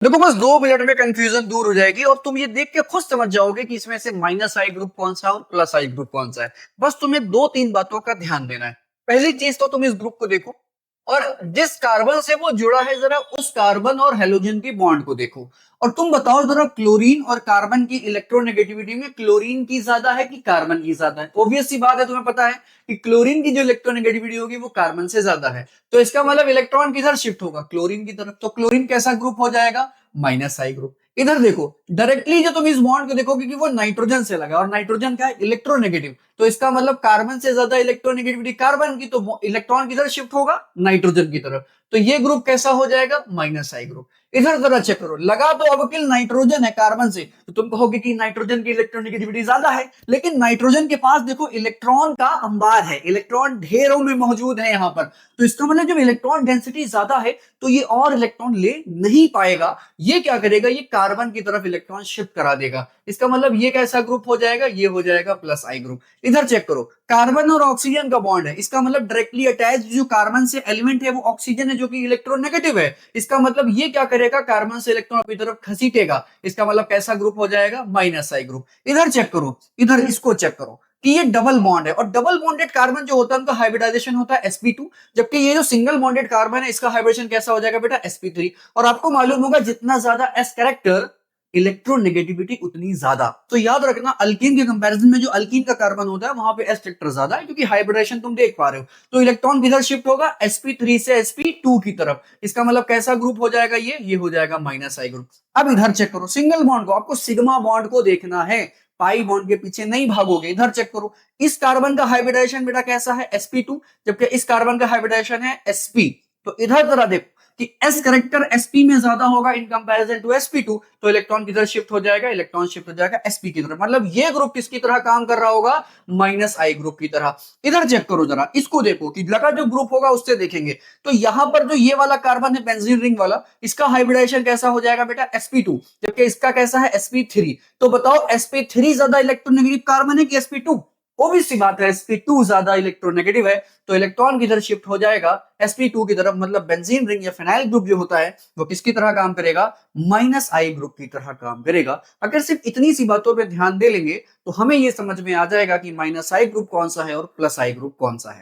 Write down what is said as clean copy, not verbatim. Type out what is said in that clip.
देखो बस 2 मिनट में कंफ्यूजन दूर हो जाएगी और तुम ये देख के खुद समझ जाओगे कि इसमें से माइनस आई ग्रुप कौन सा है और प्लस आई ग्रुप कौन सा है। बस तुम्हें 2-3 बातों का ध्यान देना है। पहली चीज तो तुम इस ग्रुप को देखो और जिस कार्बन से वो जुड़ा है जरा उस कार्बन और हेलोजन की बॉन्ड को देखो। और तुम बताओ जरा क्लोरीन और कार्बन की इलेक्ट्रोनेगेटिविटी में क्लोरीन की ज्यादा है कि कार्बन की ज्यादा है। ऑब्वियस सी बात है, तुम्हें पता है कि क्लोरीन की जो इलेक्ट्रोनेगेटिविटी होगी वो कार्बन से ज्यादा है। तो इसका मतलब इलेक्ट्रॉन किधर शिफ्ट होगा, क्लोरीन की तरफ। तो क्लोरीन कैसा ग्रुप हो जाएगा, माइनस आई ग्रुप। इधर देखो डायरेक्टली जो तुम इस बॉन्ड को देखोगे कि वो नाइट्रोजन से लगा और नाइट्रोजन का है इलेक्ट्रोनेगेटिव। तो इसका मतलब कार्बन से ज्यादा इलेक्ट्रोनेगेटिविटी कार्बन की, तो इलेक्ट्रॉन किधर शिफ्ट होगा, नाइट्रोजन की तरफ। तो ये ग्रुप कैसा हो जाएगा, माइनस आई ग्रुप। इधर जरा चेक करो, लगा तो अब अकेले नाइट्रोजन है कार्बन से, तो तुम कहोगे कि नाइट्रोजन की इलेक्ट्रोनेगेटिविटी ज्यादा है, लेकिन नाइट्रोजन के पास देखो इलेक्ट्रॉन का अंबार है, इलेक्ट्रॉन ढेरों में मौजूद है यहां पर। तो इसका मतलब जब इलेक्ट्रॉन डेंसिटी ज्यादा है तो ये और इलेक्ट्रॉन ले नहीं पाएगा। ये क्या करेगा, ये कार्बन की तरफ इलेक्ट्रॉन शिफ्ट करा देगा। इसका मतलब ये कैसा ग्रुप हो जाएगा, ये हो जाएगा प्लस आई ग्रुप। इधर चेक करो, कार्बन और ऑक्सीजन का बॉन्ड है, इसका मतलब डायरेक्टली अटैच जो कार्बन से एलिमेंट है वो ऑक्सीजन है जो कि इलेक्ट्रोनेगेटिव है। इसका मतलब ये क्या करेगा, कार्बन से इलेक्ट्रॉन अपनी तरफ खसीटेगा। इसका मतलब कैसा ग्रुप हो जाएगा, माइनस आई ग्रुप। इधर चेक करो, इधर इसको चेक करो कि ये डबल बॉन्ड है और डबल बॉन्डेड कार्बन जो होता है उनका हाइब्रिडाइजेशन होता है sp2। जबकि ये जो सिंगल बॉन्डेड कार्बन है इसका हाइब्रिडेशन कैसा हो जाएगा बेटा, sp3। और आपको मालूम होगा जितना ज्यादा s कैरेक्टर इलेक्ट्रोनेगेटिविटी उतनी ज्यादा। तो याद रखना अल्कीन के कंपैरिजन में जो अल्कीन का कार्बन होता है वहां पे s कैरेक्टर ज्यादा है, क्योंकि हाइब्रिडेशन तुम देख पा रहे हो। तो इलेक्ट्रॉन किधर शिफ्ट होगा, sp3 से sp2 की तरफ। इसका मतलब कैसा ग्रुप हो जाएगा, ये हो जाएगा माइनस आई ग्रुप। अब इधर चेक करो, सिंगल बॉन्ड को, आपको सिग्मा बॉन्ड को देखना है, पाई बॉन्ड के पीछे नहीं भागोगे। इधर चेक करो, इस कार्बन का हाइब्रिडाइजेशन बेटा कैसा है, sp2, जबकि इस कार्बन का हाइब्रिडाइजेशन है sp। तो इधर जरा देखो कि s करेक्टर sp में ज्यादा होगा इन कंपैरिजन टू sp2, तो इलेक्ट्रॉन किधर शिफ्ट हो जाएगा, इलेक्ट्रॉन शिफ्ट हो जाएगा sp की तरफ। मतलब ये ग्रुप किसकी तरह काम कर रहा होगा, माइनस आई ग्रुप की तरह। इधर चेक करो जरा, इसको देखो कि लगा जो ग्रुप होगा उससे देखेंगे। तो यहां पर जो ये वाला कार्बन है बेंजीन रिंग वाला, इसका हाइब्रिडाइजेशन कैसा हो जाएगा बेटा, sp2, जबकि इसका कैसा है, sp3। तो बताओ sp3 ज्यादा इलेक्ट्रोनेगेटिव कार्बन है कि sp2? obvious सी बात है sp2 ज्यादा इलेक्ट्रोनेगेटिव है। तो इलेक्ट्रॉन किधर शिफ्ट हो जाएगा, sp2 की तरफ। मतलब बेंजीन रिंग या फिनाइल ग्रुप जो होता है वो किसकी तरह काम करेगा, माइनस आई ग्रुप की तरह काम करेगा। अगर सिर्फ इतनी सी बातों पे ध्यान दे लेंगे तो हमें ये समझ में आ जाएगा कि माइनस आई ग्रुप कौन सा है और प्लस आई ग्रुप कौन सा है।